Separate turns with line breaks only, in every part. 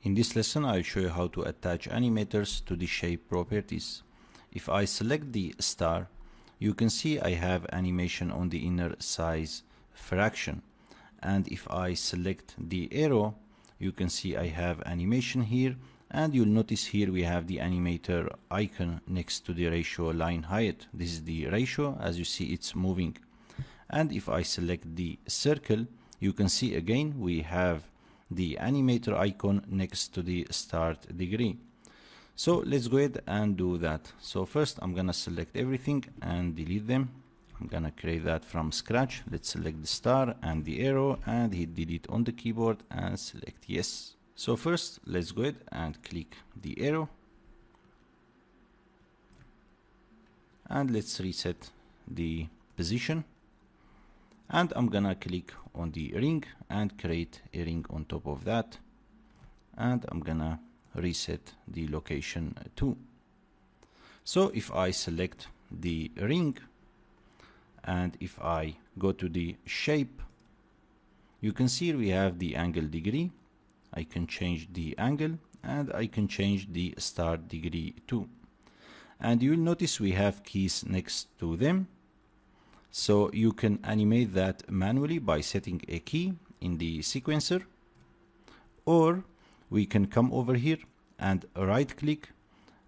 In this lesson, I'll show you how to attach animators to the shape properties. If I select the star, you can see I have animation on the inner size fraction. And if I select the arrow, you can see I have animation here. And you'll notice here we have the animator icon next to the ratio line height. This is the ratio. As you see, it's moving. And if I select the circle, you can see again we have the animator icon next to the start degree. So let's go ahead and do that. So first I'm gonna select everything and delete them. I'm gonna create that from scratch. Let's select the star and the arrow and hit delete on the keyboard and select yes. So first let's go ahead and click the arrow and let's reset the position. And I'm gonna click on the ring and create a ring on top of that. And I'm gonna reset the location too. So if I select the ring and if I go to the shape, you can see we have the angle degree. I can change the angle and I can change the start degree too. And you'll notice we have keys next to them. So you can animate that manually by setting a key in the sequencer, or we can come over here and right click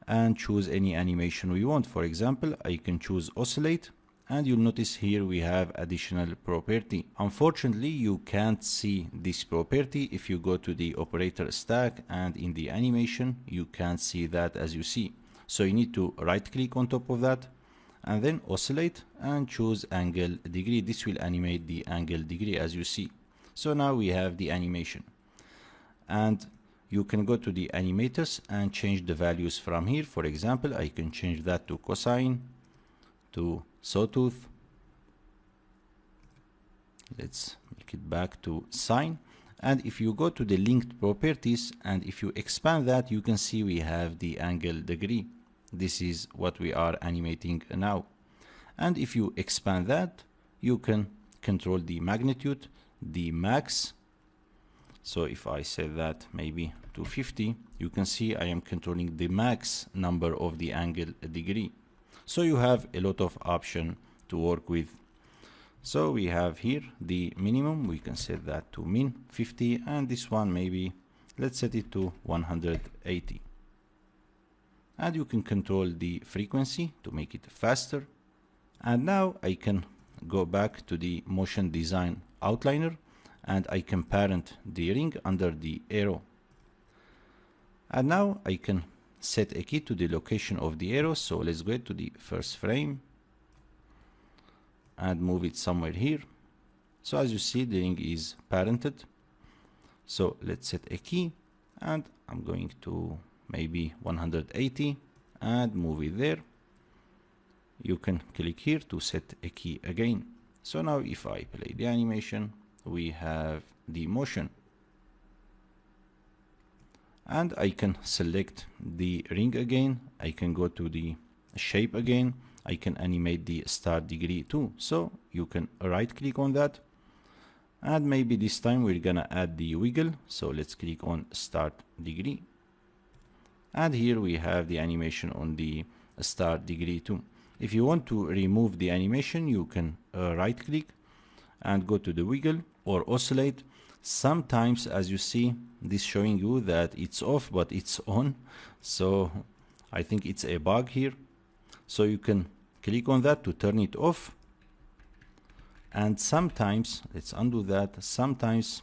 and choose any animation we want. For example, I can choose oscillate and you'll notice here we have additional property. Unfortunately, you can't see this property if you go to the operator stack, and in the animation you can't see that as you see. So you need to right click on top of that and then oscillate and choose angle degree. This will animate the angle degree as you see. So now we have the animation, and you can go to the animators and change the values from here. For example, I can change that to cosine, to sawtooth. Let's make it back to sine. And if you go to the linked properties and if you expand that, you can see we have the angle degree. This is what we are animating now. And if you expand that, you can control the magnitude, the max. So if I set that maybe to 50, you can see I am controlling the max number of the angle degree. So you have a lot of option to work with. So we have here the minimum. We can set that to min 50, and this one maybe let's set it to 180. And you can control the frequency to make it faster. And now I can go back to the motion design outliner and I can parent the ring under the arrow. And now I can set a key to the location of the arrow. So let's go to the first frame and move it somewhere here. So as you see, the ring is parented. So let's set a key and I'm going to maybe 180 and move it there. You can click here to set a key again. So now if I play the animation, we have the motion. And I can select the ring again. I can go to the shape again. I can animate the start degree too. So you can right click on that. And maybe this time we're gonna add the wiggle. So let's click on start degree. And here we have the animation on the start degree too. If you want to remove the animation, you can right click and go to the wiggle or oscillate. Sometimes, as you see, this showing you that it's off, but it's on. So I think it's a bug here. So you can click on that to turn it off. And sometimes, let's undo that. Sometimes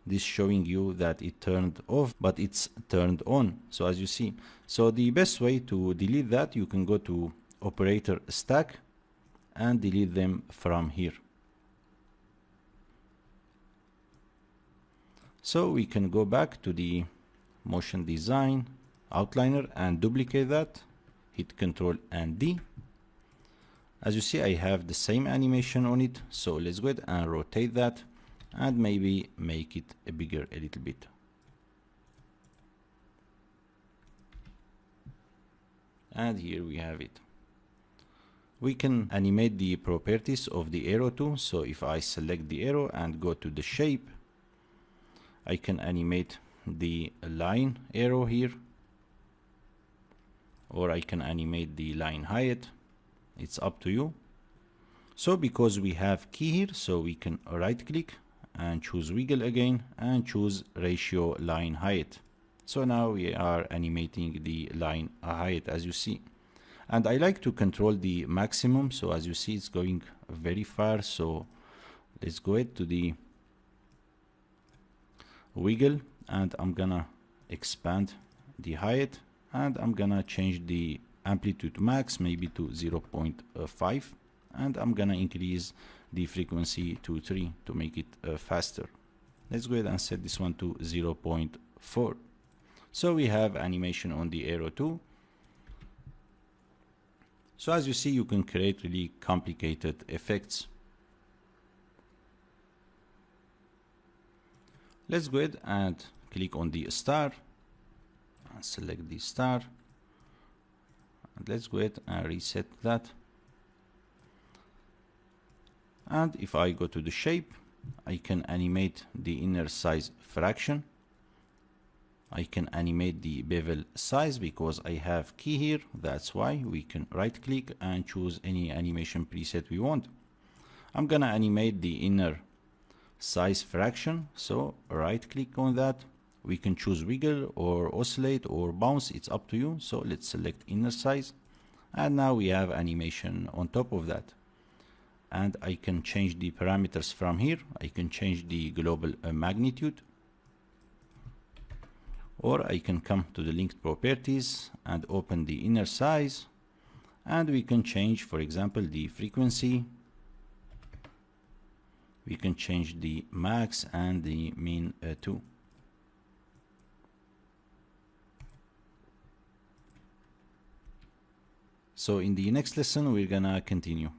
this showing you that it turned off, but it's turned on. So as you see, so the best way to delete that, you can go to operator stack and delete them from here. So we can go back to the motion design outliner and duplicate that, hit Ctrl and D. As you see, I have the same animation on it. So let's go ahead and rotate that and maybe make it bigger a little bit. And here we have it. We can animate the properties of the arrow too. So if I select the arrow and go to the shape, I can animate the line arrow here, or I can animate the line height. It's up to you. So because we have key here, so we can right click and choose wiggle again and choose ratio line height. So now we are animating the line height, as you see. And I like to control the maximum, so as you see it's going very far. So let's go ahead to the wiggle, and I'm gonna expand the height, and I'm gonna change the amplitude max maybe to 0.5, and I'm gonna increase the frequency to 3 to make it faster. Let's go ahead and set this one to 0.4. So we have animation on the arrow too. So as you see, you can create really complicated effects. Let's go ahead and click on the star and select the star. And let's go ahead and reset that. And if I go to the shape, I can animate the inner size fraction. I can animate the bevel size because I have key here. That's why we can right click and choose any animation preset we want. I'm gonna animate the inner size fraction, so right click on that. We can choose wiggle or oscillate or bounce, it's up to you. So let's select inner size, and now we have animation on top of that. And I can change the parameters from here. I can change the global magnitude, or I can come to the linked properties and open the inner size, and we can change, for example, the frequency. We can change the max and the min too. So in the next lesson, we're gonna continue.